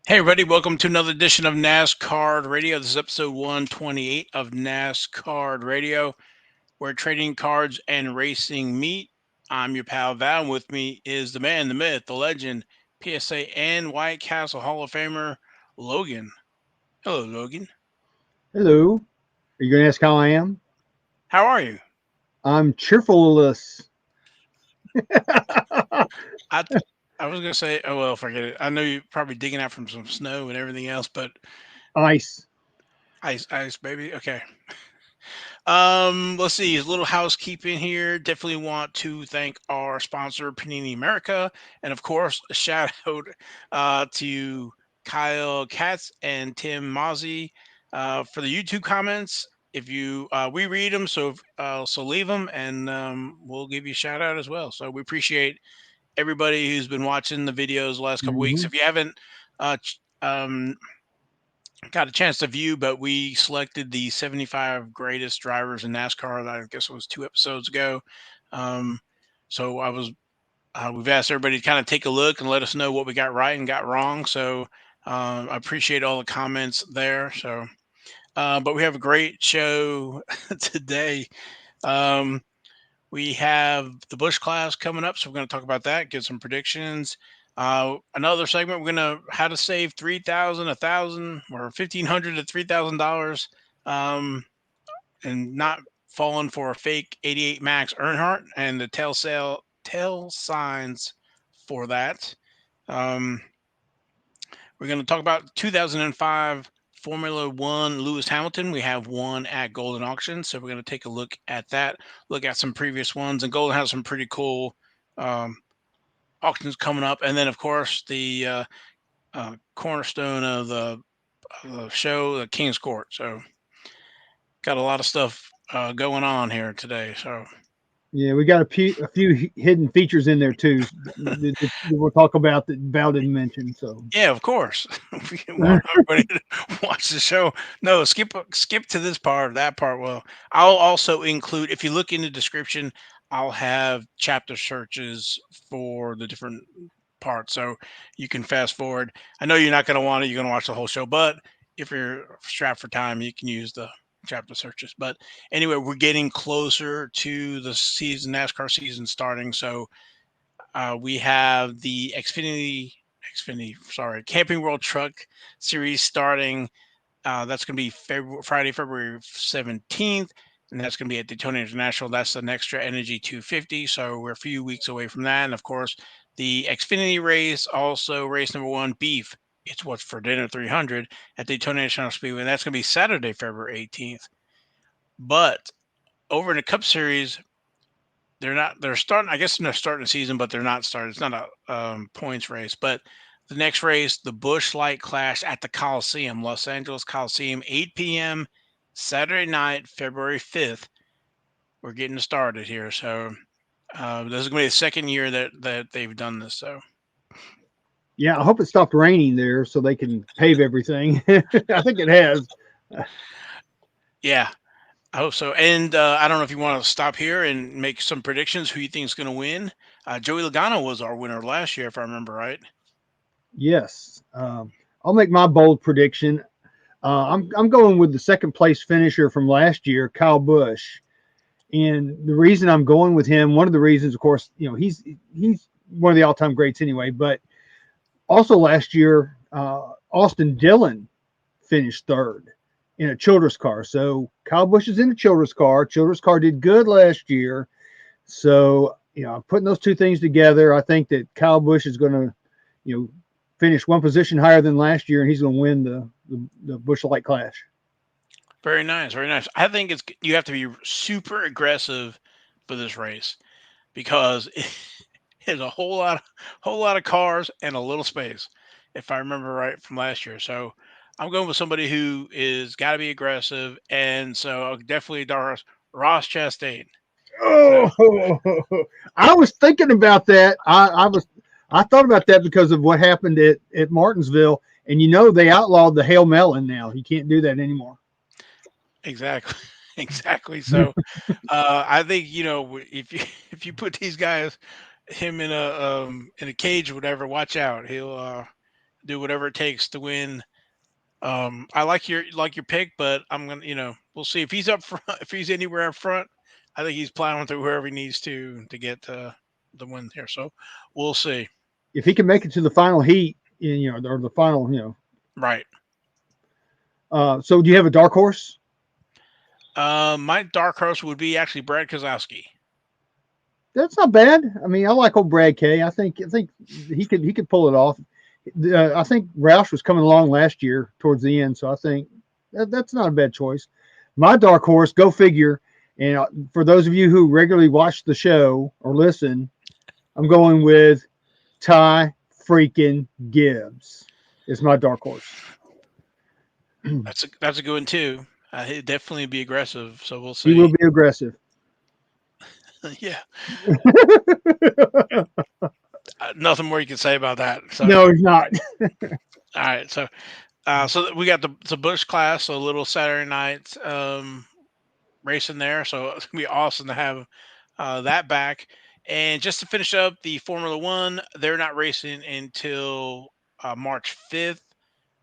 Hey, everybody, welcome to another edition of NasCard Radio. This is episode 128 of NasCard Radio, where trading cards and racing meet. I'm your pal Val, and with me is the man, the myth, the legend, PSA and White Castle Hall of Famer, Logan. Hello, Logan. Hello. Are you going to ask how I am? How are you? I'm cheerfulness. I I was gonna say, oh well, forget it. I know you're probably digging out from some snow and everything else, but Ice. ice, baby. Okay. Let's see. A little housekeeping here. Definitely want to thank our sponsor, Panini America, and of course, a shout out to Kyle Katz and Tim Mozzie for the YouTube comments. If you we read them, so leave them, and we'll give you a shout out as well. So we appreciate everybody who's been watching the videos the last couple weeks. Hmm. If you haven't got a chance to view, but we selected the 75 greatest drivers in NASCAR. I guess it was 2 episodes ago. Um, so we've asked everybody to kind of take a look and let us know what we got right and got wrong. So I appreciate all the comments there. So, but we have a great show today. Um, we have the Bush class coming up, so we're going to talk about that, give some predictions. Another segment, we're going to how to save 3,000, 1,000, or 1,500 to $3,000, and not falling for a fake 88 Maxx Earnhardt and the tail signs for that. Um, we're going to talk about 2005 Formula One Lewis Hamilton. We have one at Golden Auction, so we're going to take a look at that, look at some previous ones, and Golden has some pretty cool um, auctions coming up. And then, of course, the cornerstone of the show, the King's Court. So, got a lot of stuff going on here today. So, Yeah, we got a few hidden features in there too that we'll talk about that Val didn't mention. So, yeah, of course, we want everybody to watch the show. No, skip to this part, that part. Well, I'll also include, if you look in the description, I'll have chapter searches for the different parts, so you can fast forward. I know you're not going to want it; you're going to watch the whole show, but if you're strapped for time, you can use the chapter searches. But anyway, we're getting closer to the season, NASCAR season starting, so we have the Camping World Truck Series starting. That's going to be Friday, February 17th, and that's going to be at Daytona International. That's the Extra Energy 250. So we're a few weeks away from that. And of course, the Xfinity race, also race number one, Beef. It's what's for dinner 300 at Daytona International Speedway. And that's going to be Saturday, February 18th. But over in the Cup Series, they're not. They're starting. I guess they're starting the season, but they're not starting. It's not a points race. But the next race, the Bush Light Clash at the Coliseum, Los Angeles Coliseum, 8 p.m. Saturday night, February 5th. We're getting started here. So this is going to be the second year that they've done this. So yeah, I hope it stopped raining there so they can pave everything. I think it has. yeah, I hope so. And I don't know if you want to stop here and make some predictions. Who you think is going to win? Joey Logano was our winner last year, if I remember right. Yes. I'll make my bold prediction. I'm going with the second place finisher from last year, Kyle Busch. And the reason I'm going with him, one of the reasons, of course, he's one of the all-time greats anyway. But also last year, Austin Dillon finished third in a Childress car. So Kyle Busch is in a Childress car. Childress car did good last year. So putting those two things together, I think that Kyle Busch is going to, finish one position higher than last year, and he's going to win the Busch Light Clash. Very nice, very nice. I think you have to be super aggressive for this race because it's a whole lot of cars and a little space, if I remember right from last year. So I'm going with somebody who is got to be aggressive, and so definitely Ross Chastain. So Oh, I was thinking about that. I thought about that because of what happened at Martinsville, and they outlawed the hail melon now. You can't do that anymore. exactly, exactly. So I think if you if you put these guys him in a cage or whatever, watch out. do whatever it takes to win. I like your pick, but I'm gonna, we'll see if he's up front. If he's anywhere up front, I think he's plowing through wherever he needs to get the win here. So we'll see. If he can make it to the final heat, or the final, Right. So do you have a dark horse? My dark horse would be actually Brad Kozlowski. That's not bad. I mean, I like old Brad K. I think he could pull it off. I think Roush was coming along last year towards the end, so I think that's not a bad choice. My dark horse, go figure. And for those of you who regularly watch the show or listen, I'm going with Ty freaking Gibbs. Is my dark horse. That's a good one too. He'd definitely be aggressive. So we'll He will see. be aggressive. Yeah. Nothing more you can say about that. So No, he's not. all right. So we got the Bush class. So a little Saturday night racing there. So it's gonna be awesome to have that back. And just to finish up the Formula One, they're not racing until March 5th.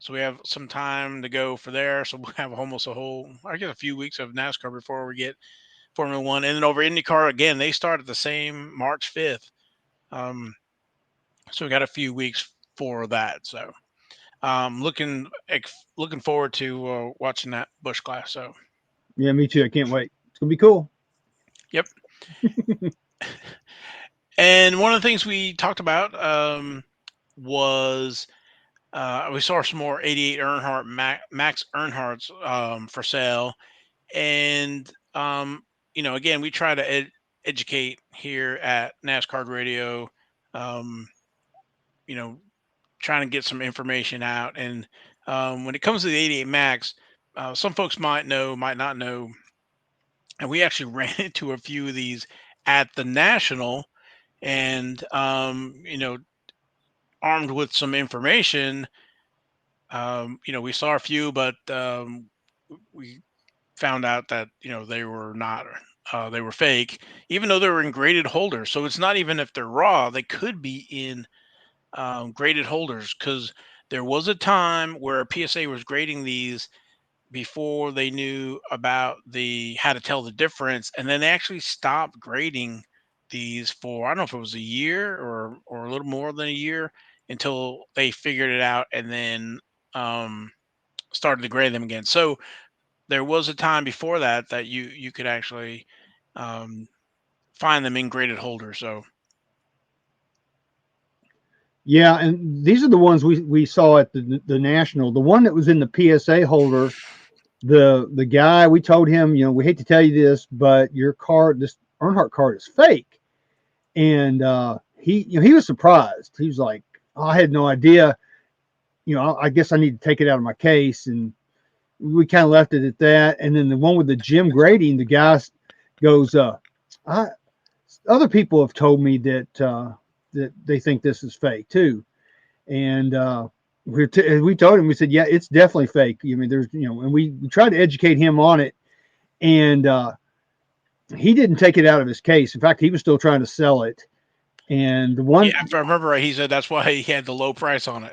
So we have some time to go for there. So we'll have almost I guess, a few weeks of NASCAR before we get Formula One. And then over IndyCar again, they start at the same March 5th. Um, so we got a few weeks for that. So looking forward to watching that Bush class. So Yeah, me too. I can't wait. It's gonna be cool. yep. And one of the things we talked about was we saw some more 88 Earnhardt Maxx Earnhardts for sale, and again, we try to educate here at NASCAR Radio. Um, you know, Trying to get some information out, and when it comes to the 88 Max, some folks might know, might not know, and we actually ran into a few of these at the National, and armed with some information, we saw a few, but we found out that they were not. They were fake, even though they were in graded holders. So it's not even if they're raw; they could be in graded holders, because there was a time where PSA was grading these before they knew about the how to tell the difference, and then they actually stopped grading these for, I don't know if it was a year or a little more than a year, until they figured it out, and then um, started to grade them again. So there was a time before that you could actually um, find them in graded holders. So Yeah, and these are the ones we saw at the National. The one that was in the PSA holder, the guy, we told him, we hate to tell you this, but your card, this Earnhardt card, is fake. And he was surprised. He was like, oh, I had no idea. I guess I need to take it out of my case. And we kind of left it at that. And then the one with the Jim grading, the guy goes, I other people have told me that they think this is fake too. And we told him, we said, yeah, it's definitely fake. I mean, there's, and we tried to educate him on it. And he didn't take it out of his case. In fact, he was still trying to sell it. And the yeah, one, if I remember right, he said that's why he had the low price on it.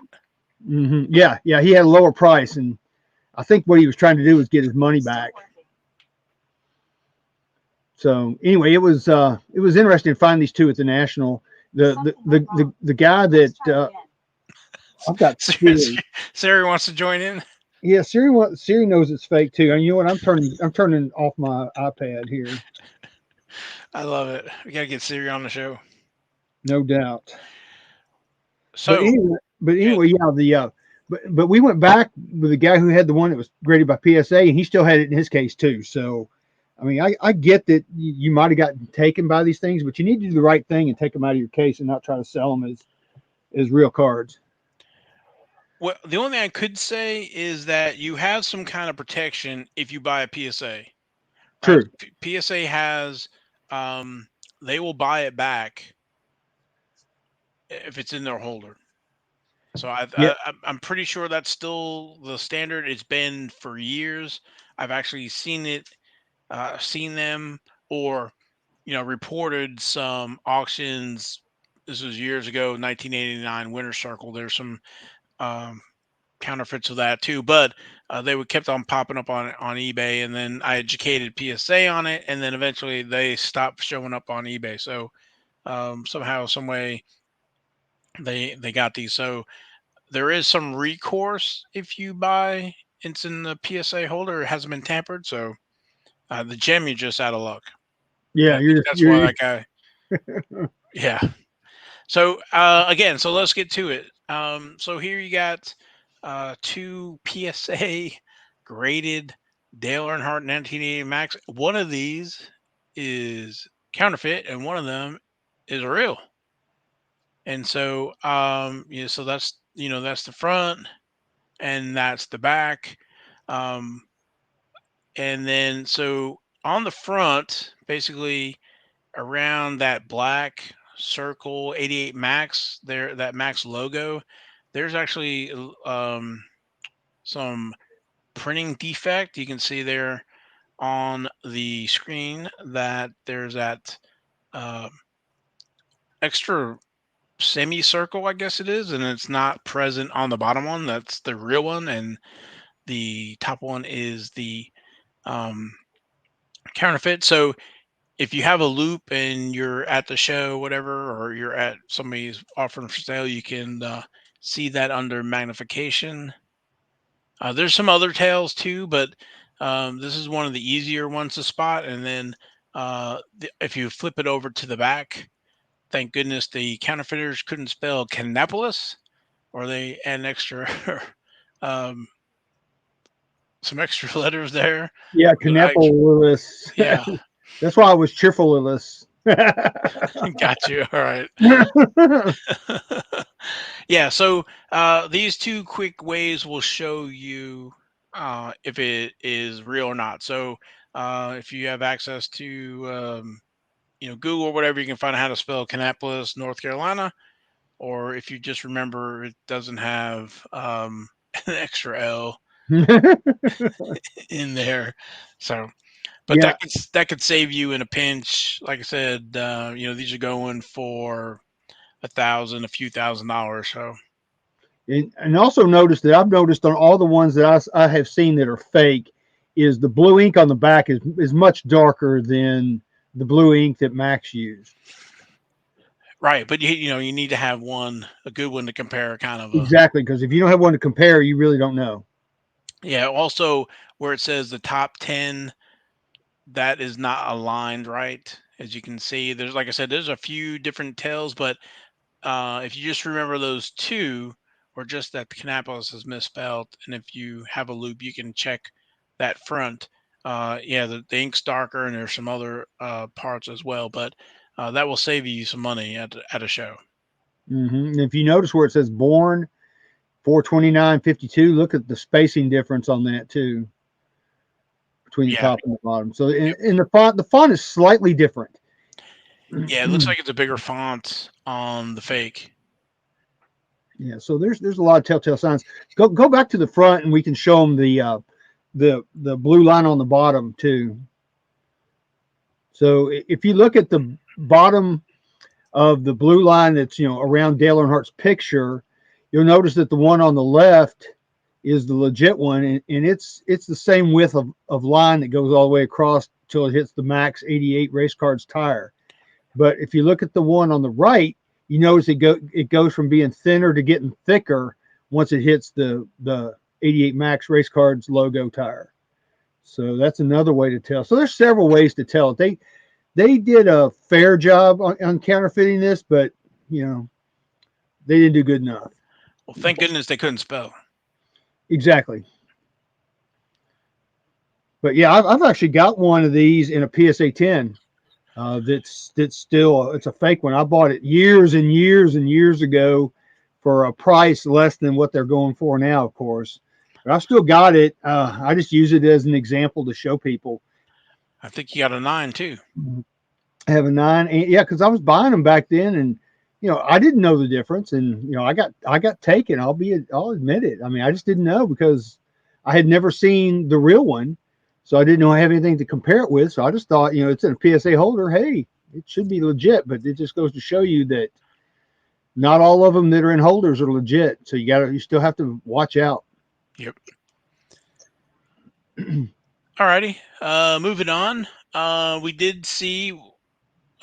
yeah, he had a lower price. And I think what he was trying to do was get his money back. So anyway, it was interesting to find these two at the National. The guy that I've got Siri. Siri wants to join in. Yeah, Siri knows it's fake too. And you know what? I'm turning off my iPad here. I love it. We got to get Siri on the show. No doubt. But So anyway, but good. anyway, yeah, but we went back with the guy who had the one that was graded by PSA, and he still had it in his case too. So, I mean, I get that you might have gotten taken by these things, but you need to do the right thing and take them out of your case and not try to sell them as real cards. Well, the only thing I could say is that you have some kind of protection if you buy a PSA, right? True. PSA has, um, they will buy it back if it's in their holder. So Yeah. I'm pretty sure that's still the standard. It's been for years. I've actually seen it, seen them, or reported some auctions. This was years ago, 1989 Winter Circle. There's some um, counterfeits of that too, but they would kept on popping up on eBay, and then I educated PSA on it, and then eventually they stopped showing up on eBay. So somehow, some way, they got these. So there is some recourse if you buy it's in the PSA holder. It hasn't been tampered, so the gem you're just out of luck. And Yeah, I think that's why you're that guy. Yeah. So again, so let's get to it. So here you got two PSA graded Dale Earnhardt 1980 Max. One of these is counterfeit, and one of them is real. And so, so that's that's the front, and that's the back. Um, and then so on the front, basically around that black circle 88 Max there, that Max logo, there's actually some printing defect. You can see there on the screen that there's that uh, extra semicircle, I guess it is, and it's not present on the bottom one. That's the real one, and the top one is the um, counterfeit. So if you have a loop and you're at the show, whatever, or you're at somebody's offering for sale, you can see that under magnification. There's some other tails too, but this is one of the easier ones to spot. And then if you flip it over to the back, thank goodness the counterfeiters couldn't spell Cannapolis, or they add an extra um, some extra letters there. yeah, But I, Canepalus. yeah, That's why I was cheerfulilus. got you. All right. Yeah, so these two quick ways will show you if it is real or not. So if you have access to Google or whatever, you can find out how to spell Kannapolis, North Carolina, or if you just remember it doesn't have an extra L in there. So, but Yeah, that could save you in a pinch. Like I said, these are going for 1,000, a few $1,000. So and also notice that I've noticed on all the ones that I have seen that are fake is the blue ink on the back is much darker than the blue ink that Max used. right, but you need to have a good one to compare, kind of a. Exactly, because if you don't have one to compare, you really don't know. Yeah. Also, where it says the top 10, that is not aligned right. As you can see, there's, like I said, there's a few different tails, but if you just remember those two, or just that Kannapolis is misspelled, and if you have a loop, you can check that front. Yeah, the ink's darker, and there's some other parts as well, but that will save you some money at a show. And if you notice where it says born 42952, look at the spacing difference on that too, between the Yeah. top and the bottom. So Yep. in the font is slightly different. Yeah, it looks like it's a bigger font on the fake. Yeah, so there's a lot of telltale signs. Go back to the front, and we can show them the blue line on the bottom too. So if you look at the bottom of the blue line that's around Dale Earnhardt's picture, you'll notice that the one on the left is the legit one, and it's the same width of line that goes all the way across till it hits the Maxx 88 race card's tire. But if you look at the one on the right, you notice it goes from being thinner to getting thicker once it hits the 88 Maxx race card's logo tire. So that's another way to tell. So there's several ways to tell. They did a fair job on counterfeiting this, but they didn't do good enough. Well, thank goodness they couldn't spell. Exactly. But yeah, I've actually got one of these in a PSA 10. That's still it's a fake one. I bought it years and years and years ago for a price less than what they're going for now, of course. But I've still got it. I just use it as an example to show people. I think you got a 9 too. I have a 9, and yeah, because I was buying them back then, and I didn't know the difference, and I got taken. I'll admit it. I mean, I just didn't know because I had never seen the real one, so I didn't know I have anything to compare it with. So I just thought, it's in a PSA holder. Hey, it should be legit, but it just goes to show you that not all of them that are in holders are legit. So you still have to watch out. Yep. Alrighty. Moving on. We did see. Oh,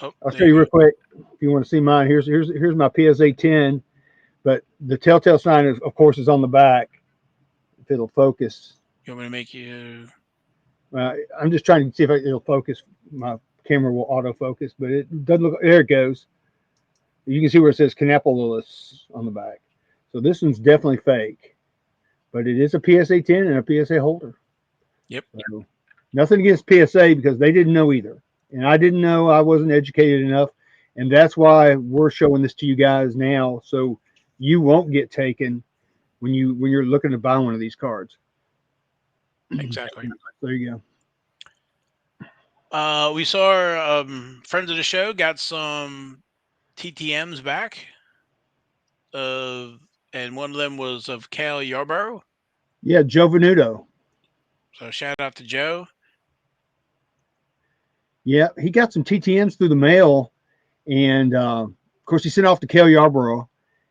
I'll there show you you real go. quick if you want to see mine. Here's my PSA 10, but the telltale sign is, of course, is on the back. If it'll focus, You want me to make you? I'm just trying to see if it'll focus. My camera will autofocus, but it doesn't look. There it goes. You can see where it says Canapolis on the back. So this one's definitely fake, but it is a PSA 10 and a PSA holder. Yep. So nothing against PSA because they didn't know either, and I didn't know. I wasn't educated enough, and that's why we're showing this to you guys now, so you won't get taken when you're looking to buy one of these cards. Exactly. There you go. We saw our friends of the show got some TTMs back. And one of them was of Cale Yarborough. Yeah, Joe Venuto. So shout out to Joe. Yeah, he got some TTMs through the mail, and of course he sent off to Cale Yarborough.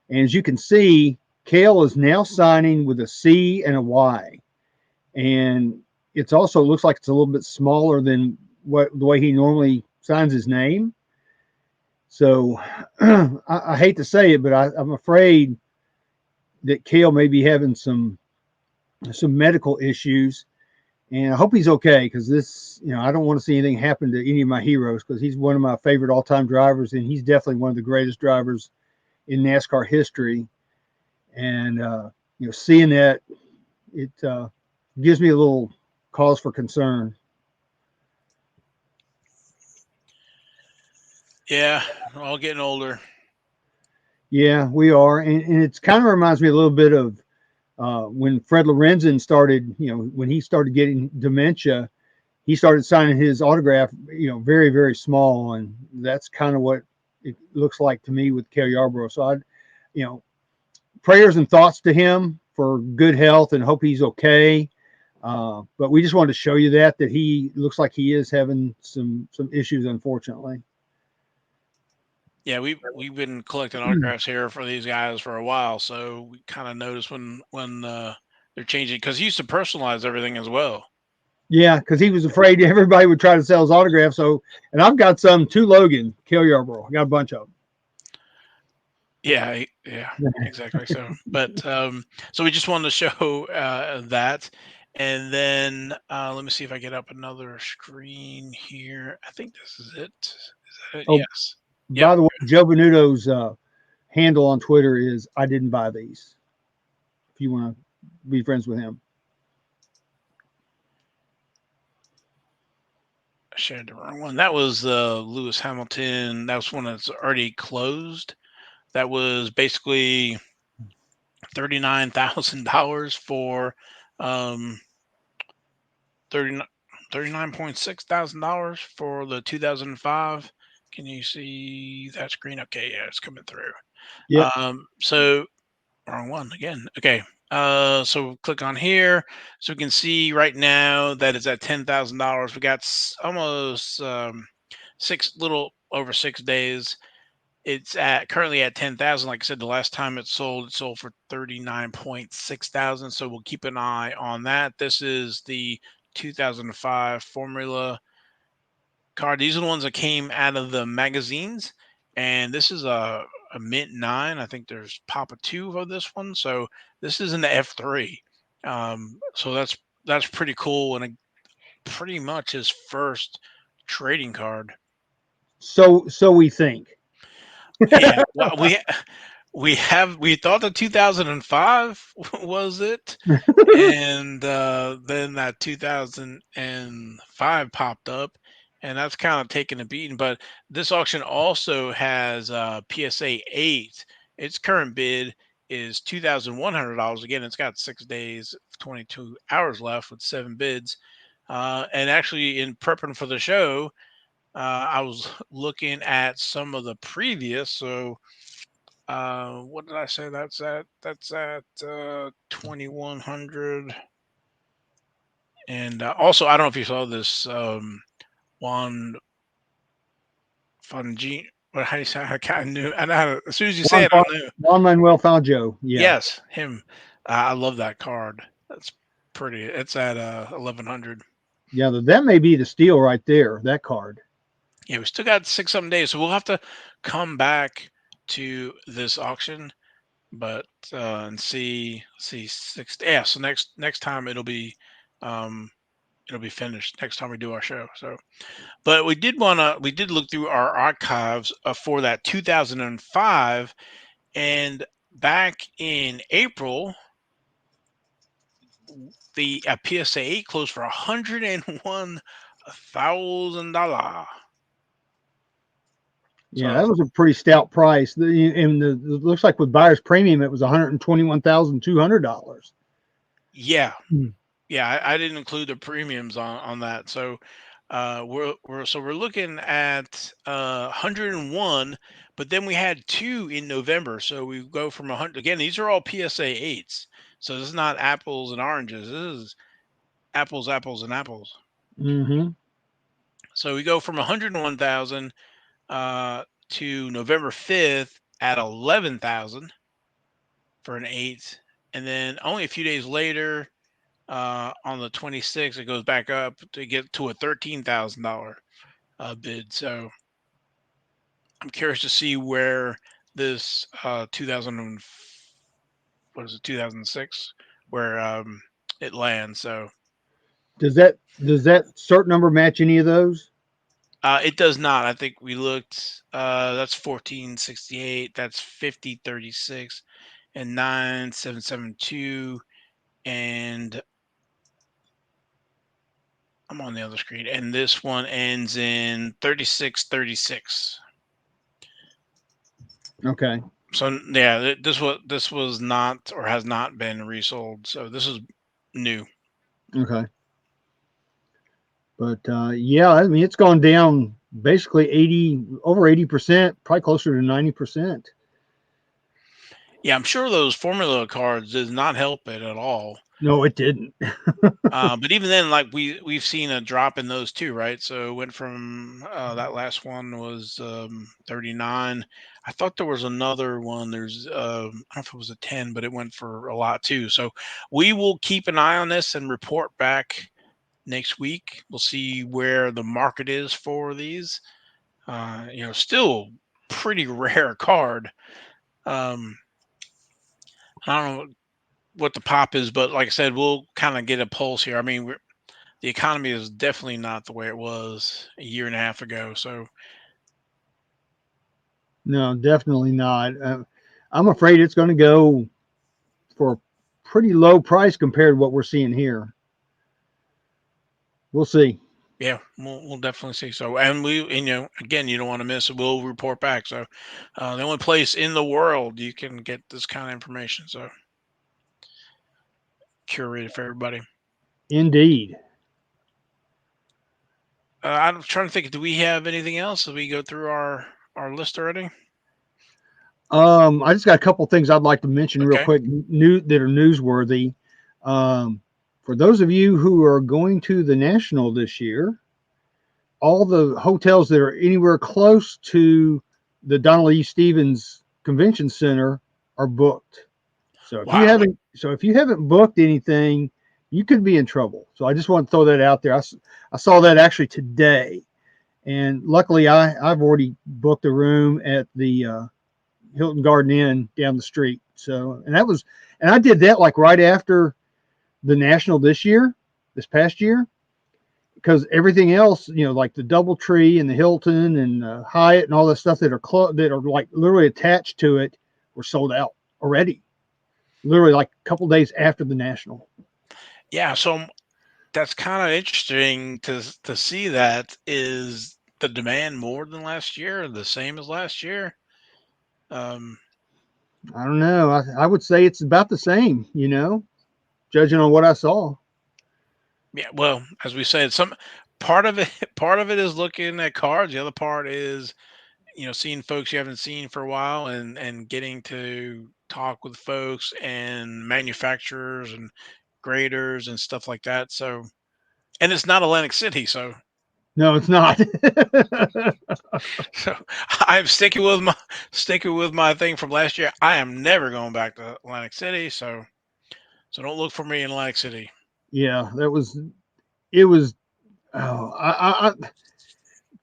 And as you can see, Cale is now signing with a C and a Y, and it's also looks like it's a little bit smaller than what the way he normally signs his name. So I hate to say it, but I'm afraid that Cale may be having some medical issues, and I hope he's okay because this, I don't want to see anything happen to any of my heroes because he's one of my favorite all-time drivers, and he's definitely one of the greatest drivers in NASCAR history. And seeing that, it gives me a little cause for concern. Yeah, we're all getting older. Yeah, we are, and it's kind of reminds me a little bit of when Fred Lorenzen started. When he started getting dementia, he started signing his autograph, very, very small, and that's kind of what it looks like to me with Cale Yarborough. So you know, prayers and thoughts to him for good health and hope he's okay. But we just wanted to show you that he looks like he is having some issues, unfortunately. Yeah, we've been collecting autographs here for these guys for a while, so we kind of notice when they're changing because he used to personalize everything as well. Yeah, because he was afraid everybody would try to sell his autograph. So, and I've got some to Logan, Cale Yarborough. I got a bunch of Yeah, exactly. So we just wanted to show that, and then let me see if I get up another screen here. I think this is it. Is that it? them. Oh, Yes. Yep. by the way, Joe Venuto's handle on Twitter is I didn't buy these. If you want to be friends with him. I shared the wrong one. That was Lewis Hamilton. That was one that's already closed. That was basically $39,000 for um 39.6 thousand dollars for the 2005. Can you see that screen? Okay, yeah, it's coming through. Yep. So wrong one again. Okay. So click on here, so we can see right now that it's at $10,000. We got almost little over 6 days. It's at currently at 10,000. Like I said, the last time it sold for 39.6 thousand. So we'll keep an eye on that. This is the 2005 Formula card. These are the ones that came out of the magazines, and this is a mint 9. I think there's Papa 2 of this one. So this is in the F3. So that's pretty cool, and pretty much his first trading card. So we think. Yeah, well, we thought the 2005 was it, and then that 2005 popped up, and that's kind of taken a beating. But this auction also has PSA 8. Its current bid is $2,100. Again, it's got 6 days, 22 hours left with 7 bids. And actually, in prepping for the show, I was looking at some of the previous. So what did I say? That's at 2100. And also, I don't know if you saw this Juan Fungi. what how do you say? I kind of knew. I know as soon as you say Juan, it, I knew. Juan Manuel Fangio. Yeah. Yes, him. I love that card. That's pretty. It's at 1100. Yeah. That may be the steal right there, that card. Yeah, we still got 6 something days, so we'll have to come back to this auction, but and see six. Yeah, so next time um it'll be finished next time we do our show. So, but we did look through our archives for that 2005, and back in April, the PSA 8 closed for $101,000. Yeah, So that was a pretty stout price. It looks like with buyer's premium, it was $121,200. yeah, Hmm. yeah, I didn't include the premiums on that. So we're looking at 101, but then we had two in November. So we go from 100 again. These are all PSA 8s. So this is not apples and oranges. This is apples, apples, and apples. Mm-hmm. So we go from 101,000 to November 5th at 11,000 for an 8, and then only a few days later, on the 26th, it goes back up to get to a $13,000 bid. So I'm curious to see where this 2000 what is it 2006 where it lands. So Does that cert number match any of those? it does not. I think we looked. That's 1468. That's 5036 and 9772. And I'm on the other screen. And this one ends in 3636. Okay. So yeah, this was not or has not been resold. So this is new. Okay. But yeah, I mean it's gone down basically 80% probably closer to 90%. Yeah, I'm sure those formula cards does not help it at all. No, it didn't. But even then, like we've seen a drop in those too, right? So it went from that last one was 39. I thought there was another one. There's I don't know if it was a 10, but it went for a lot too. So we will keep an eye on this and report back next week. We'll see where the market is for these. Still pretty rare card. Um, I don't know what the pop is, but like I said, we'll kind of get a pulse here. I mean, the economy is definitely not the way it was a year and a half ago. So No, definitely not. I'm afraid it's going to go for a pretty low price compared to what we're seeing here. We'll see. yeah, we'll definitely see. So, and again, you don't want to miss it. We'll report back. So, the only place in the world you can get this kind of information. So, curated for everybody. Indeed. I'm trying to think. Do we have anything else? Did we go through our list already? I just got a couple things I'd like to mention real Okay. quick, new that are newsworthy. Um, for those of you who are going to the National this year, all the hotels that are anywhere close to the Donald E. Stevens Convention Center are booked. So if you Wow. haven't booked anything, you could be in trouble. So I just want to throw that out there. I saw that actually today, and luckily I've already booked a room at the Hilton Garden Inn down the street. So and I did that like right after the National this past year, because everything else, like the DoubleTree and the Hilton and Hyatt and all the stuff that are like literally attached to it were sold out already. Literally like a couple days after the National. Yeah. So that's kind of interesting to see. That is the demand more than last year, the same as last year. Um, I don't know. I would say it's about the same, judging on what I saw. yeah. Well, as we said, some part of it part of it is looking at cards. The other part is seeing folks you haven't seen for a while, and getting to talk with folks and manufacturers and graders and stuff like that. So, and it's not Atlantic City, so No, it's not. So I'm sticking with my thing from last year. I am never going back to Atlantic City, so don't look for me in Atlantic City. Yeah, it was. Oh,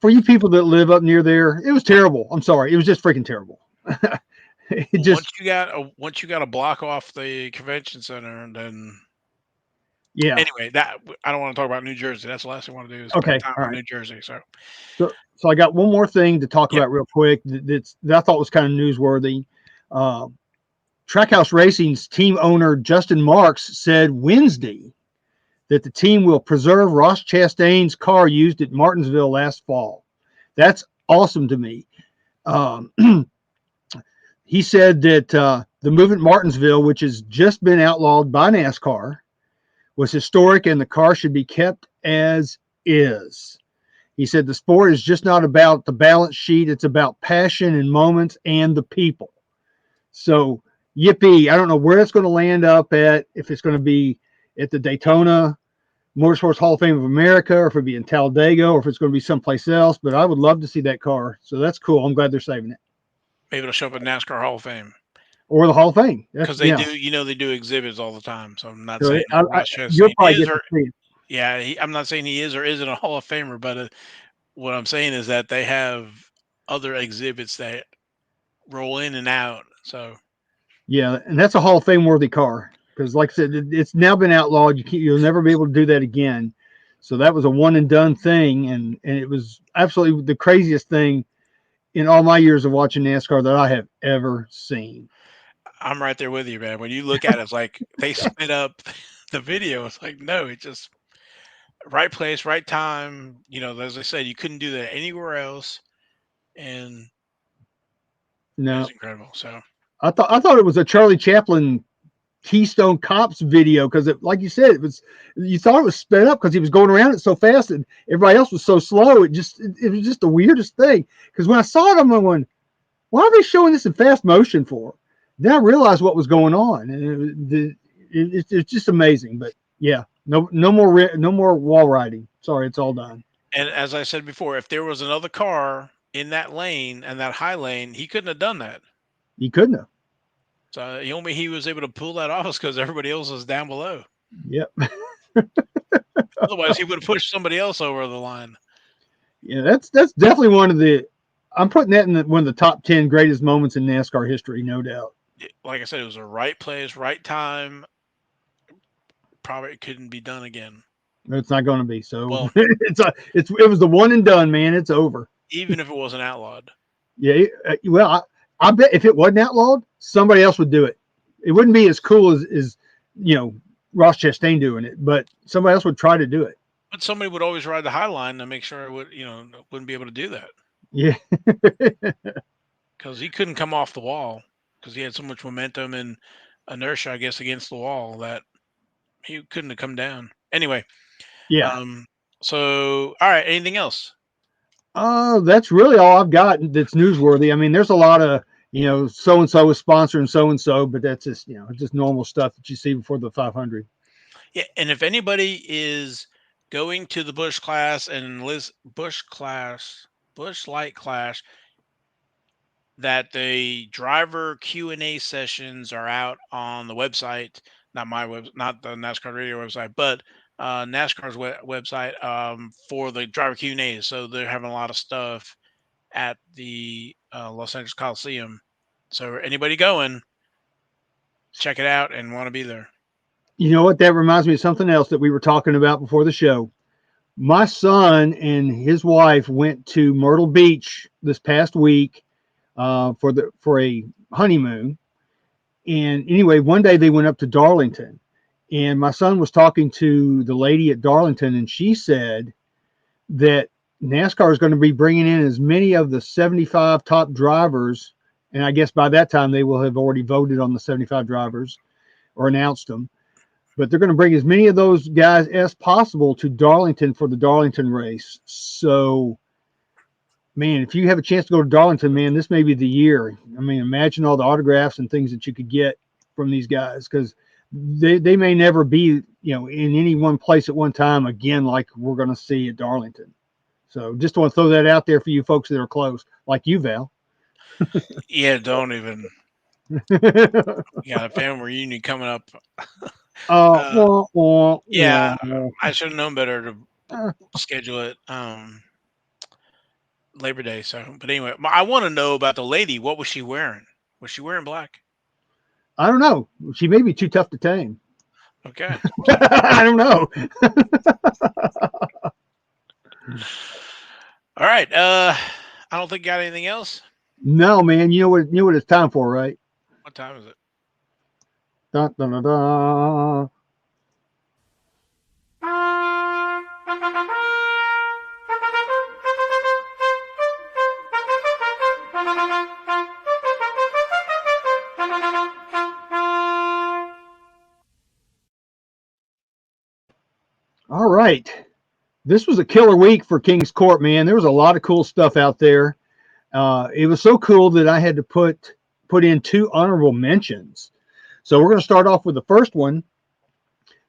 for you people that live up near there, it was terrible. I'm sorry, it was just freaking terrible. It just, Once you got a block off the convention center, then yeah. anyway, that I don't want to talk about New Jersey. That's the last thing I want to do is spend Okay, time all in right. New Jersey. So So I got one more thing to talk yep, about real quick that I thought was kind of newsworthy. Uh, Trackhouse Racing's team owner Justin Marks said Wednesday that the team will preserve Ross Chastain's car used at Martinsville last fall. That's awesome to me. Um, he said that the move at Martinsville, which has just been outlawed by NASCAR, was historic and the car should be kept as is. He said the sport is just not about the balance sheet, it's about passion and moments and the people. So, yippee. I don't know where it's going to land up at, if it's going to be at the Daytona Motorsports Hall of Fame of America, or if it'll be in Talladega, or if it's going to be someplace else. But I would love to see that car. So that's cool. I'm glad they're saving it. maybe it'll show up at NASCAR Hall of Fame Or the Hall of Fame. That's, because they yeah. do. They do exhibits all the time. So I'm not So saying that Ross you'll Chastain probably is get to or see it. yeah, I'm not saying he is or isn't a Hall of Famer, but what I'm saying is that they have other exhibits that roll in and out. So Yeah. And that's a Hall of Fame worthy car. Because, like I said, it's now been outlawed. You'll never be able to do that again. So that was a one and done thing. And it was absolutely the craziest thing in all my years of watching NASCAR that I have ever seen. I'm right there with you, man. When you look at it, it's like they split up the video. It's like no, it just right place, right time. As I said, you couldn't do that anywhere else, and it was No, incredible. So I thought it was a Charlie Chaplin Keystone Cops video because, like you said, you thought it was sped up because he was going around it so fast and everybody else was so slow. It was just the weirdest thing. Because when I saw it, I'm going, why are they showing this in fast motion for? Then I realized what was going on, and it's just amazing. But yeah, no more wall riding. Sorry, it's all done. and as I said before, if there was another car in that lane and that high lane, he couldn't have done that. You couldn't have. So the only way he was able to pull that off is because everybody else was down below. Yep. Otherwise, he would have pushed somebody else over the line. Yeah, that's definitely one of the. I'm putting that in one of the top 10 greatest moments in NASCAR history, no doubt. Like I said, it was the right place, right time. Probably couldn't be done again. It's not going to be. So Well, it was the one and done, man. It's over. even if it wasn't outlawed. Yeah. Well, I bet if it wasn't outlawed, somebody else would do it. It wouldn't be as cool as you know Ross Chastain doing it, but somebody else would try to do it. But somebody would always ride the high line to make sure it wouldn't be able to do that Yeah. because he couldn't come off the wall because he had so much momentum and inertia, I guess, against the wall that he couldn't have come down. Anyway, Yeah. um, so all right, anything else? That's really all I've got that's newsworthy. I mean, there's a lot of, so and so is sponsoring so and so, but that's just, just normal stuff that you see before the 500. Yeah, and if anybody is going to the Bush Light Clash, that the driver Q&A sessions are out on the website, not the NASCAR Radio website, but NASCAR's website for the driver Q&As. So they're having a lot of stuff at the Los Angeles Coliseum. So anybody going, check it out and want to be there. You know what? That reminds me of something else that we were talking about before the show. My son and his wife went to Myrtle Beach this past week for a honeymoon. And anyway, one day they went up to Darlington, and my son was talking to the lady at Darlington, and she said that NASCAR is going to be bringing in as many of the 75 top drivers. And I guess by that time they will have already voted on the 75 drivers or announced them. But they're going to bring as many of those guys as possible to Darlington for the Darlington race. So, man, if you have a chance to go to Darlington, man, this may be the year. I mean, imagine all the autographs and things that you could get from these guys, because they may never be, in any one place at one time again, like we're going to see at Darlington. So just want to throw that out there for you folks that are close, like you, Val. Yeah, don't even. We got a family reunion coming up. Uh, Wah, wah, yeah, wah. I should have known better to Uh, schedule it Labor Day. So, but anyway, I want to know about the lady. What was she wearing? Was she wearing black? I don't know. She may be too tough to tame. Okay. I don't know. All right. I don't think you got anything else. No, man. You know what it's time for, right? What time is it? Dun, dun, dun, dun. All right. This was a killer week for King's Court, man. There was a lot of cool stuff out there. It was so cool that I had to put in two honorable mentions. So we're going to start off with the first one.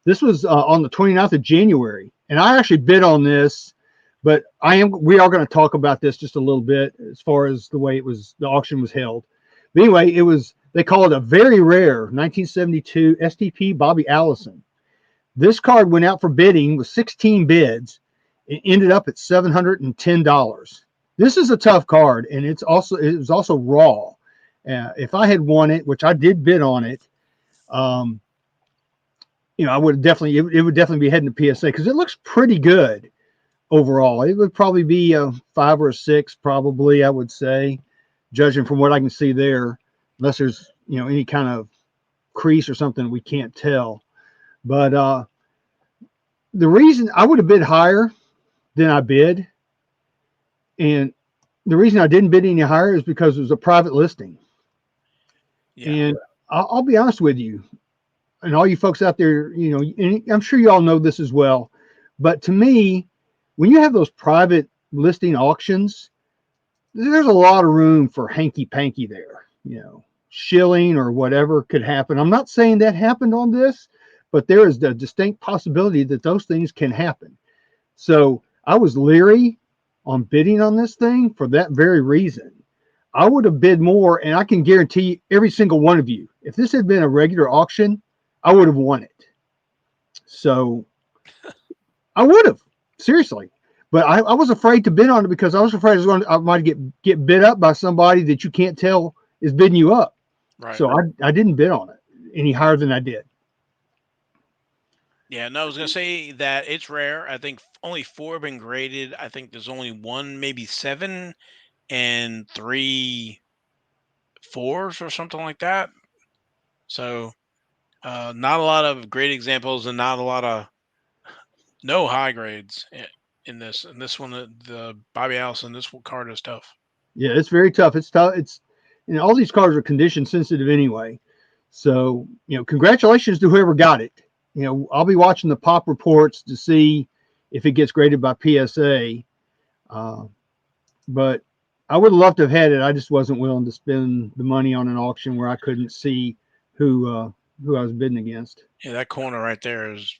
This was on the 29th of January, and I actually bid on this, but we are going to talk about this just a little bit as far as the way the auction was held. But anyway, they call it a very rare 1972 STP Bobby Allison. This card went out for bidding with 16 bids. It ended up at $710. This is a tough card, and it was also raw. If I had won it, which I did bid on it, I would definitely it would definitely be heading to PSA because it looks pretty good overall. It would probably be a 5 or a 6, probably, I would say, judging from what I can see there, unless there's any kind of crease or something we can't tell. But the reason I would have bid higher than I bid, and the reason I didn't bid any higher is because it was a private listing. Yeah. And I'll be honest with you, and all you folks out there, and I'm sure you all know this as well, but to me, when you have those private listing auctions, there's a lot of room for hanky panky there. Shilling or whatever could happen. I'm not saying that happened on this, but there is the distinct possibility that those things can happen. So I was leery on bidding on this thing for that very reason. I would have bid more, and I can guarantee every single one of you, if this had been a regular auction, I would have won it. So I would have, seriously. But I was afraid to bid on it because I was afraid I might get bid up by somebody that you can't tell is bidding you up. Right. So I didn't bid on it any higher than I did. Yeah, no, I was gonna say that it's rare. I think only 4 have been graded. I think there's only 1, maybe 7, and 3 4s or something like that. So not a lot of great examples, and not a lot of no high grades in this. And this one, the Bobby Allison, this card is tough. Yeah, it's very tough. It's tough. All these cards are condition sensitive anyway. So, congratulations to whoever got it. I'll be watching the pop reports to see if it gets graded by PSA. But I would love to have had it. I just wasn't willing to spend the money on an auction where I couldn't see who I was bidding against. Yeah, that corner right there is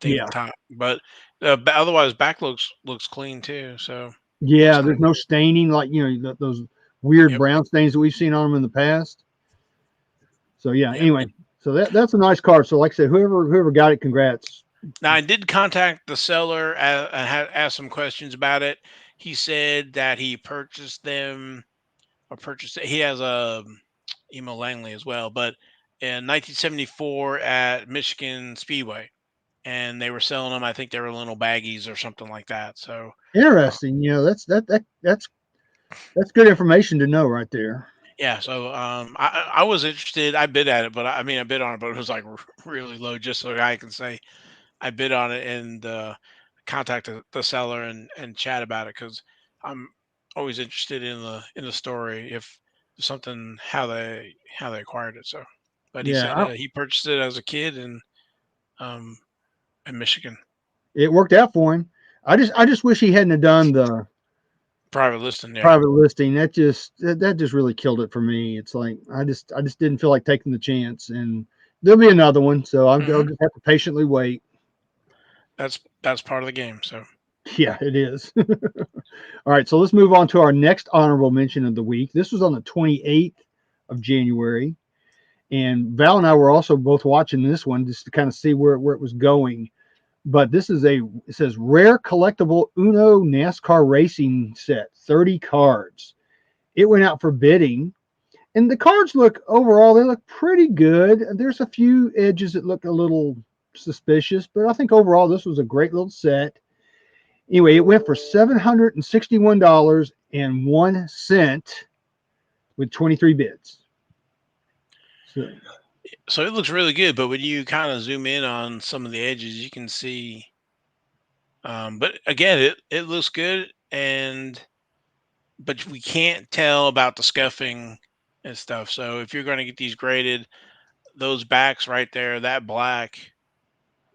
Yeah. top. But otherwise, back looks clean too. So Yeah, looks there's nice. no staining like, those weird Yep. brown stains that we've seen on them in the past. So yeah, Yep. anyway, so that's a nice card. So like I said, whoever got it, congrats. Now, I did contact the seller and had asked some questions about it. He said that he purchased them or purchased it. He has a Emo Langley as well, but in 1974 at Michigan Speedway, and they were selling them. I think they were little baggies or something like that. So Interesting. That's good information to know right there. yeah, so I was interested. I bid at it, but I mean I bid on it, but it was like really low, just so I can say I bid on it and contact the seller and chat about it because I'm always interested in the story if something how they acquired it. So, but he Yeah, said he purchased it as a kid um in Michigan, it worked out for him. I just wish he hadn't have done the private listing. Yeah. private listing. That just really killed it for me. It's like I just didn't feel like taking the chance, and there'll be another one. So I'll Hmm. just have to patiently wait. That's part of the game. So Yeah, it is. All right, so let's move on to our next honorable mention of the week. This was on the 28th of January, and Val and I were also both watching this one just to kind of see where it was going. But this is it says rare collectible Uno NASCAR racing set, 30 cards. It went out for bidding, and the cards look overall, they look pretty good. There's a few edges that look a little suspicious, but I think overall this was a great little set. Anyway, it went for $761.01 with 23 bids. So it looks really good, but when you kind of zoom in on some of the edges, you can see. But again, it looks good, but we can't tell about the scuffing and stuff. So if you're going to get these graded, those backs right there, that black,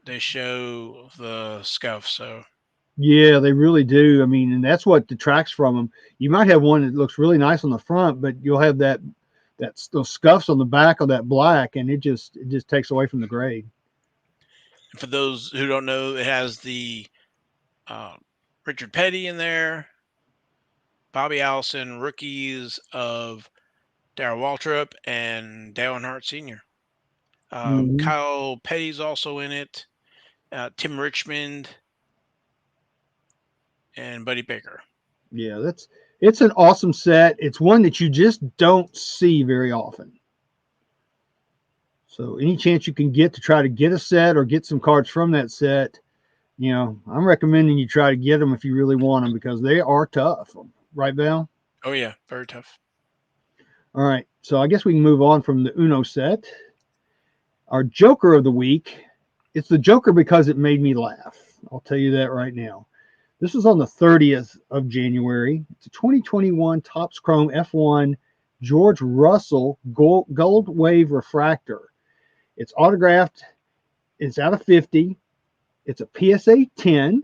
they show the scuff. So Yeah, they really do. I mean, and that's what detracts from them. You might have one that looks really nice on the front, but you'll have that's those scuffs on the back of that black, and it just takes away from the grade. for those who don't know, it has the uh, Richard Petty in there, Bobby Allison, rookies of Darrell Waltrip and Dale Earnhardt Sr. Hmm. Kyle Petty's also in it, Tim Richmond, and Buddy Baker. Yeah, it's an awesome set. It's one that you just don't see very often. So any chance you can get to try to get a set or get some cards from that set, I'm recommending you try to get them if you really want them because they are tough. Right, Val? Oh yeah, very tough. All right. So I guess we can move on from the Uno set. Our Joker of the week. It's the Joker because it made me laugh. I'll tell you that right now. This was on the 30th of January. It's a 2021 Topps Chrome F1 George Russell Gold Wave Refractor. It's autographed. It's out of 50. It's a PSA 10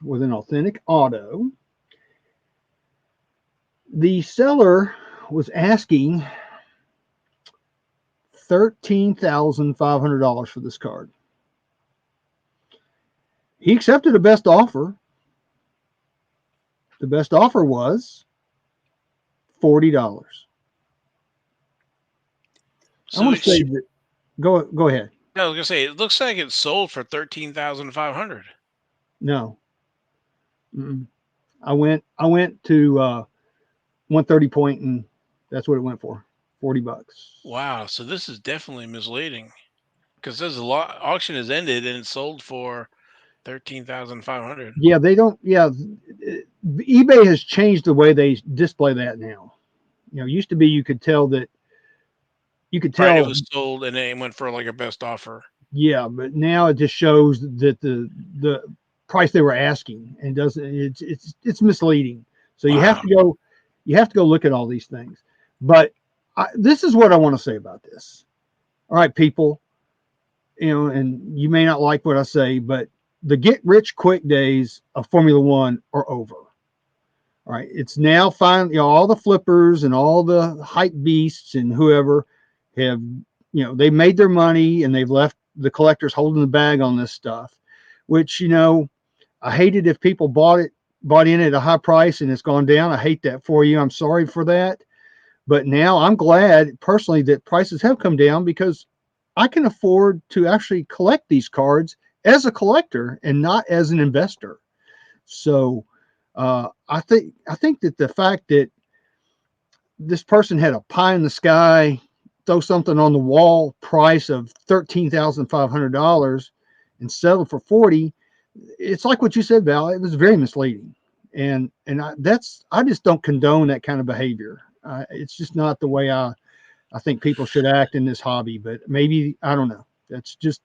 with an authentic auto. The seller was asking $13,500 for this card. He accepted a best offer. The best offer was $40. I So want to say that. Go ahead. I was gonna say it looks like it sold for 13,500. No, mm-mm. I went to 130 point, and that's what it went for. $40. Wow, so this is definitely misleading because there's a lot auction has ended and it sold for 13,500. Yeah, they don't. Yeah, eBay has changed the way they display that now. Used to be you could tell that you could Right, it tell. was sold and then it went for like a best offer. Yeah, but now it just shows that the price they were asking and doesn't. It's misleading. So Wow. you have to go look at all these things. But this is what I want to say about this. All right, people. And you may not like what I say, but the get rich quick days of Formula One are over. All right, it's now fine. All the flippers and all the hype beasts and whoever have, they made their money and they've left the collectors holding the bag on this stuff. Which I hated if people bought in at a high price and it's gone down. I hate that for you. I'm sorry for that. But now I'm glad personally that prices have come down because I can afford to actually collect these cards as a collector and not as an investor. So I think that the fact that this person had a pie in the sky, throw something on the wall price of $13,500 and settle for 40, it's like what you said, Val. It was very misleading, and I just don't condone that kind of behavior. It's just not the way I think people should act in this hobby. But maybe I don't know. That's just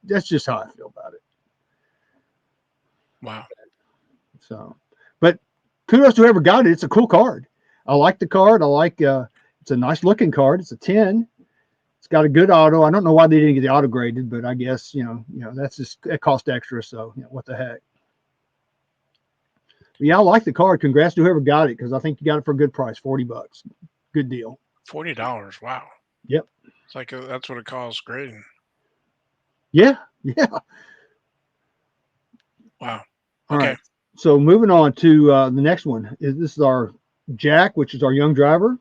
how I feel about it. Wow. So, but kudos to whoever got it. It's a cool card. I like the card. It's a nice looking card. It's a 10. It's got a good auto. I don't know why they didn't get the auto graded, but I guess that's just it cost extra. So what the heck. But yeah, I like the card. Congrats to whoever got it because I think you got it for a good price, $40. Good deal. $40. Wow. Yep. It's like that's what it costs grading. Yeah. Yeah. Wow. All Okay. right. So moving on to the next one. This is our Jack, which is our young driver.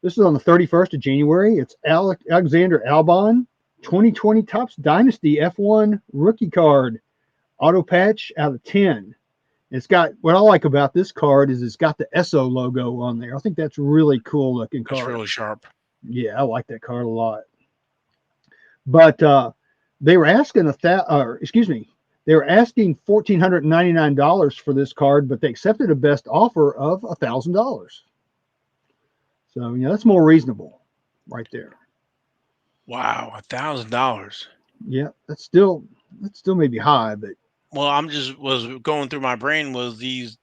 This is on the 31st of January. It's Alexander Albon, 2020 Topps Dynasty F1 rookie card, auto patch out of 10. It's got, what I like about this card is it's got the ESO logo on there. I think that's really cool looking That's card. really sharp. Yeah, I like that card a lot. But they were asking they were asking $1,499 for this card, but they accepted a best offer of $1,000. So that's more reasonable, right there. Wow, $1,000. Yeah, that's still maybe high, but Well, I'm just was going through my brain was these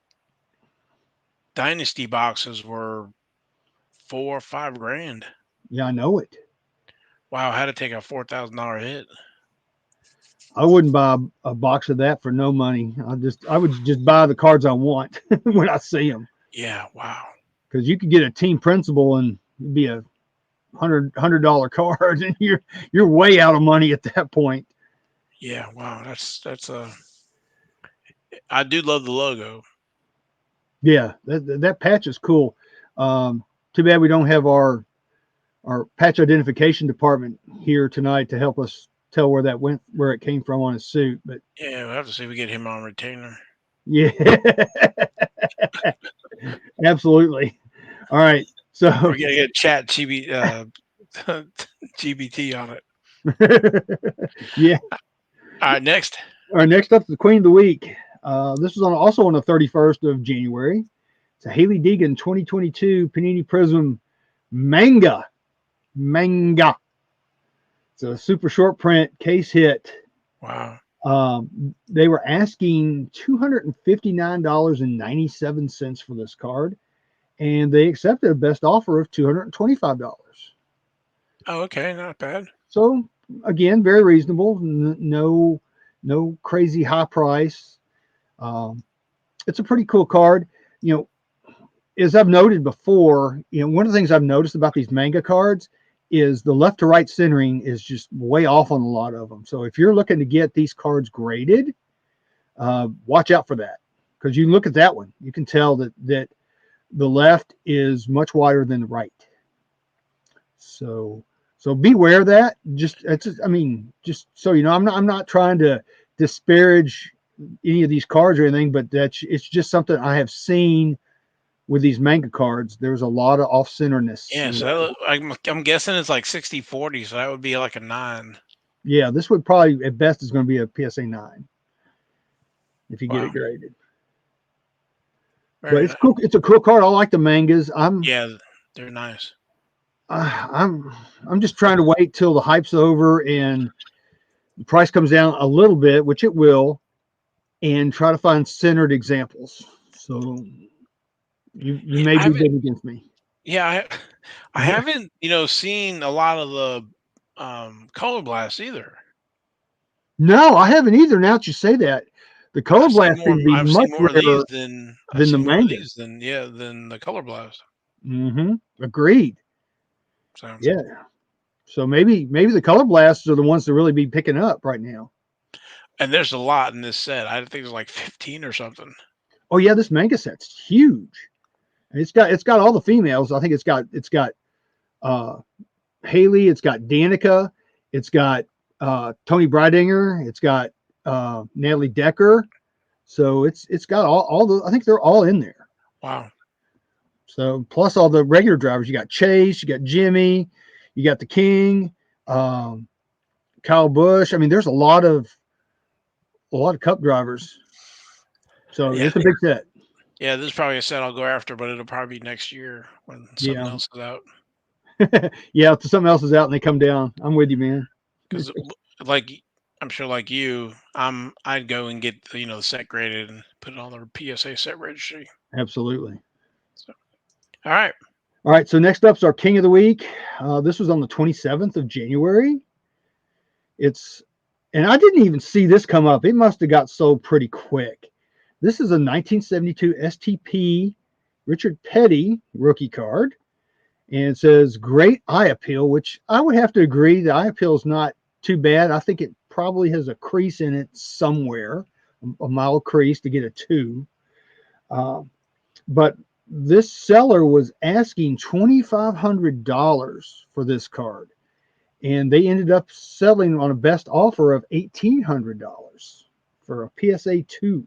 dynasty boxes were 4 or 5 grand. yeah, I know it. Wow, I had to take a $4,000 hit. I wouldn't buy a box of that for no money. I would just buy the cards I want when I see them. Yeah, wow. Because you could get a team principal and it'd be a $100 card, and you're way out of money at that point. Yeah, wow. That's I do love the logo. Yeah, that patch is cool. Too bad we don't have our patch identification department here tonight to help us tell where it came from on his suit. But Yeah, we'll have to see if we get him on retainer. yeah, absolutely. All right, so We're gonna get chat GBT on it. yeah. All right, next. All right, next up, the Queen of the Week. This was also on the 31st of January. It's a Haley Deegan 2022 Panini Prism Manga. It's a super short print case hit. Wow. They were asking $259.97 for this card, and they accepted a best offer of $225. Oh, okay, not bad. So again, very reasonable. No crazy high price. It's a pretty cool card. As I've noted before, one of the things I've noticed about these manga cards is the left to right centering is just way off on a lot of them. So if you're looking to get these cards graded, watch out for that, because you look at that one, you can tell that the left is much wider than the right. So beware of that. Just so you know, I'm not trying to disparage any of these cards or anything, but it's just something I have seen with these manga cards. There's a lot of off-centeredness. Yeah, so I'm guessing it's like 60/40, so that would be like a 9. Yeah, this would probably at best is going to be a PSA 9 if you get it graded. But it's cool. It's a cool card. I like the mangas. Yeah, they're nice. I'm just trying to wait till the hype's over and the price comes down a little bit, which it will, and try to find centered examples. So you may be bidding against me. Yeah, I haven't seen a lot of the color blasts either. No, I haven't either. Now that you say that, the color blast seems to be much more of rarer these than the manga. Than the color blast. Agreed. So yeah. So maybe the color blasts are the ones to really be picking up right now. And there's a lot in this set. I think there's like 15 or something. Oh yeah, this manga set's huge. It's got all the females. I think it's got Haley, it's got Danica, it's got Tony Breidinger, it's got Natalie Decker. So it's got all the, I think they're all in there. Wow. So plus all the regular drivers, you got Chase, you got Jimmy, you got the King, Kyle Busch. I mean, there's a lot of Cup drivers. So it's a big set. Yeah, this is probably a set I'll go after, but it'll probably be next year when something else is out. Yeah, if something else is out and they come down, I'm with you, man. Because I'm sure like you, I'd go and get the set graded and put it on the PSA set registry. Absolutely. So, all right. So next up is our King of the Week. This was on the 27th of January. And I didn't even see this come up. It must have got sold pretty quick. This is a 1972 STP Richard Petty rookie card. And it says great eye appeal, which I would have to agree. The eye appeal is not too bad. I think it probably has a crease in it somewhere. a mild crease to get a 2. But this seller was asking $2,500 for this card, and they ended up settling on a best offer of $1,800 for a PSA 2.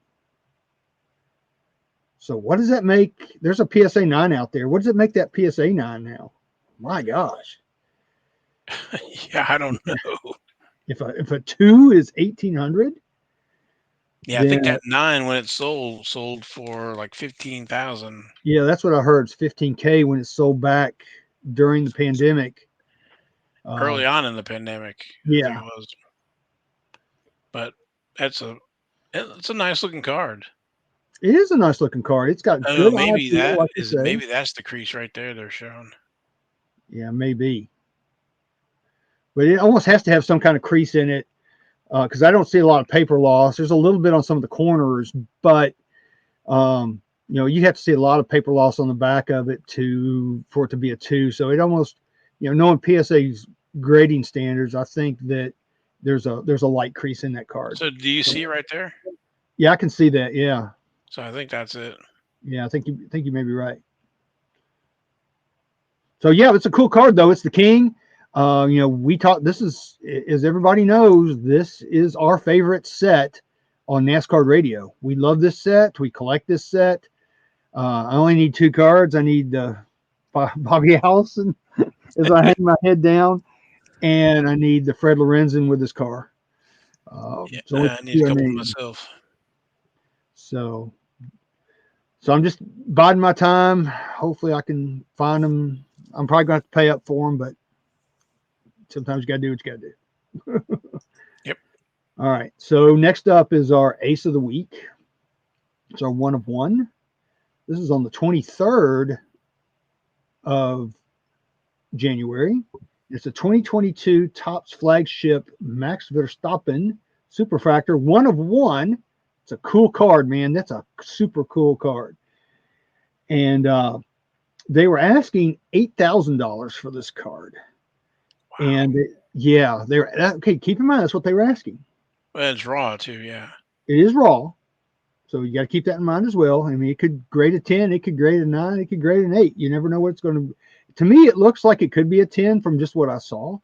So what does that make? There's a PSA 9 out there. What does it make that PSA 9 now? My gosh. Yeah, I don't know. If a 2 is 1,800, Yeah, I think that 9 when it sold for like 15,000 yeah, that's what I heard. It's 15K when it sold back during the pandemic. early on in the pandemic. I think Yeah, it was. But that's it's a nice looking card. it is a nice looking card. It's got Oh, good eye maybe feel, that like you is say. maybe that's the crease right there they're showing. Yeah, maybe. But it almost has to have some kind of crease in it because I don't see a lot of paper loss. There's a little bit on some of the corners, but you have to see a lot of paper loss on the back of it for it to be a 2. So it almost, knowing PSA's grading standards, I think that there's a light crease in that card. So do you see it right there? Yeah, I can see that. Yeah, So I think that's it. yeah, I think you may be right. So yeah, it's a cool card though. It's the King. We talk. This is, as everybody knows, this is our favorite set on NASCAR Radio. We love this set. We collect this set. I only need 2 cards. I need Bobby Allison as I hang my head down, and I need the Fred Lorenzen with his car. Yeah, It's only I need a 2 I couple need. myself. So I'm just biding my time. Hopefully, I can find them. I'm probably going to have to pay up for them, but sometimes you got to do what you got to do. Yep. All right. So next up is our Ace of the Week. It's our 1 of 1. This is on the 23rd of January. It's a 2022 Topps flagship Max Verstappen Superfractor 1 of 1. It's a cool card, man. That's a super cool card. And they were asking $8,000 for this card. Wow. And yeah, they're okay. Keep in mind that's what they were asking. Well, it's raw too. Yeah. It is raw, so you got to keep that in mind as well. I mean, it could grade a 10, it could grade a 9, it could grade an 8. You never know what it's going to. To me, it looks like it could be a 10 from just what I saw.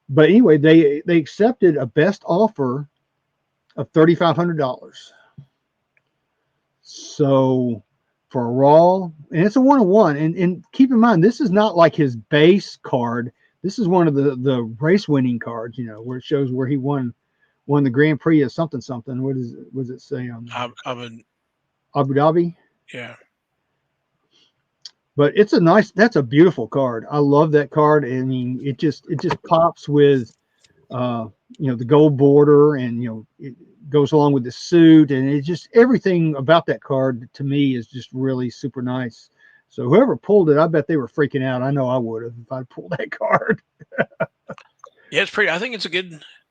But anyway, they accepted a best offer of $3,500. So for a raw, and it's a 1 of 1. And keep in mind, this is not like his base card. This is one of the race winning cards, where it shows where he won the Grand Prix of something. What does it say on Abu Dhabi? Yeah. But that's a beautiful card. I love that card. I mean, it just pops with the gold border, and it goes along with the suit, and it just, everything about that card to me is just really super nice. So whoever pulled it, I bet they were freaking out. I know I would have if I pulled that card. Yeah, it's pretty. I think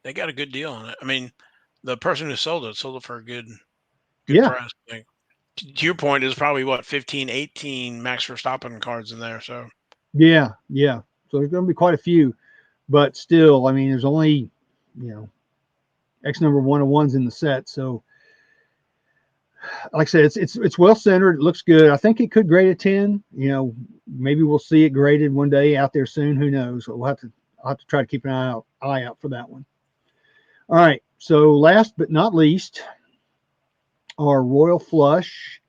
they got a good deal on it. I mean, the person who sold it for a good Yeah. price. Like, to your point, is probably what 15, 18 Max Verstappen cards in there. So Yeah. So there's going to be quite a few, but still, I mean, there's only X number of 1 of 1s in the set. So like I said, it's well centered. It looks good. I think it could grade a 10. Maybe we'll see it graded one day out there soon. Who knows? I'll have to try to keep an eye out for that one. All right. So last but not least, our Royal Flush.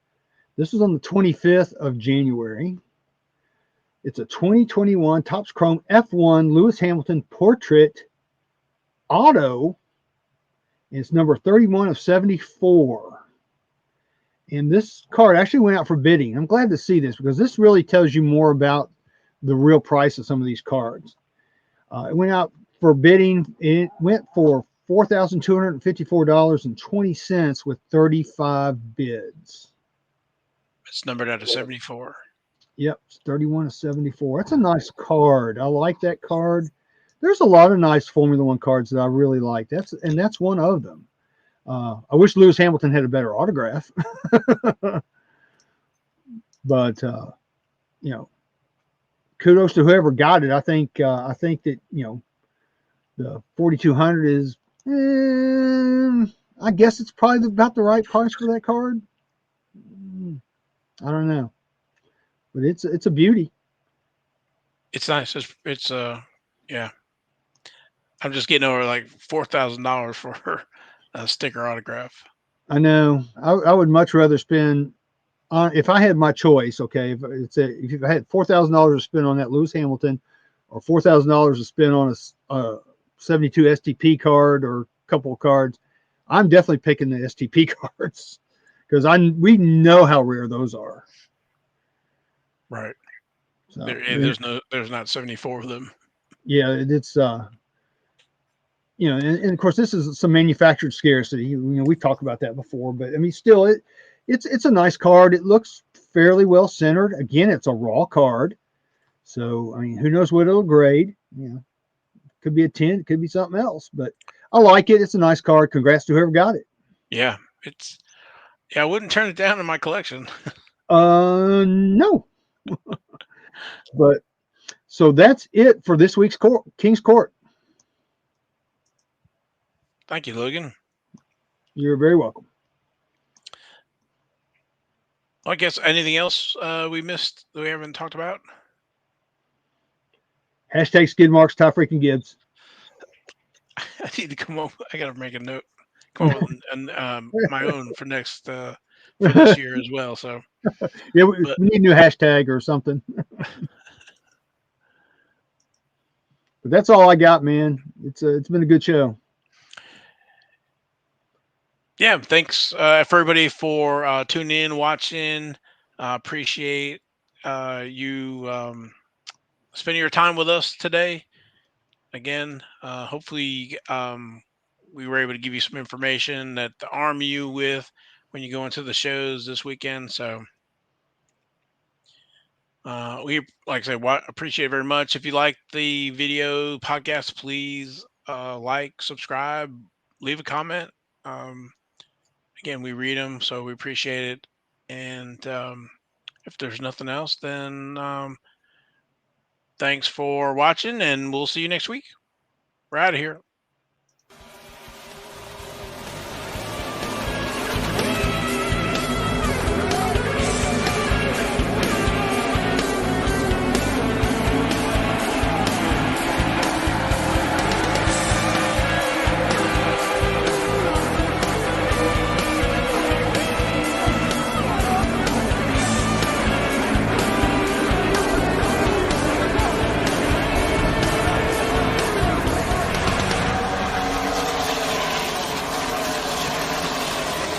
This is on the 25th of January. It's a 2021 Topps Chrome F1 Lewis Hamilton Portrait Auto. It's number 31 of 74. And this card actually went out for bidding. I'm glad to see this because this really tells you more about the real price of some of these cards. It went out for bidding. It went for $4,254.20 with 35 bids. it's numbered out of 74. Yep, it's 31 of 74. That's a nice card. I like that card. There's a lot of nice Formula One cards that I really like. That's one of them. I wish Lewis Hamilton had a better autograph, but kudos to whoever got it. I think that the 4200 is. I guess it's probably about the right price for that card. I don't know, but it's a beauty. It's nice. It's yeah. I'm just getting over like $4,000 for a sticker autograph. I know. I would much rather spend on if I had my choice. Okay, if I had $4,000 to spend on that Lewis Hamilton, or $4,000 to spend on a 72 STP card or a couple of cards, I'm definitely picking the STP cards because we know how rare those are. Right. So There's not 74 of them. yeah, it's and of course this is some manufactured scarcity. We've talked about that before, but I mean, still, it's a nice card. It looks fairly well centered. Again, it's a raw card, so I mean, who knows what it'll grade? Could be a 10, it could be something else, but I like it. It's a nice card. Congrats to whoever got it. Yeah, I wouldn't turn it down in my collection. No, but so that's it for this week's King's Court. Thank you, Logan. You're very welcome. I guess anything else we missed that we haven't talked about? Hashtag skid marks, Ty freaking Gibbs. I need to come up. I gotta make a note. Come up with my own for next for this year as well. So yeah, we need a new hashtag or something. But that's all I got, man. It's been a good show. Yeah, thanks for everybody for tuning in, watching. Appreciate you spending your time with us today. Again, hopefully we were able to give you some information that to arm you with when you go into the shows this weekend. So we, like I said, appreciate it very much. If you like the video podcast, please like, subscribe, leave a comment. Again, we read them, so we appreciate it. And if there's nothing else, then thanks for watching, and we'll see you next week. We're out of here.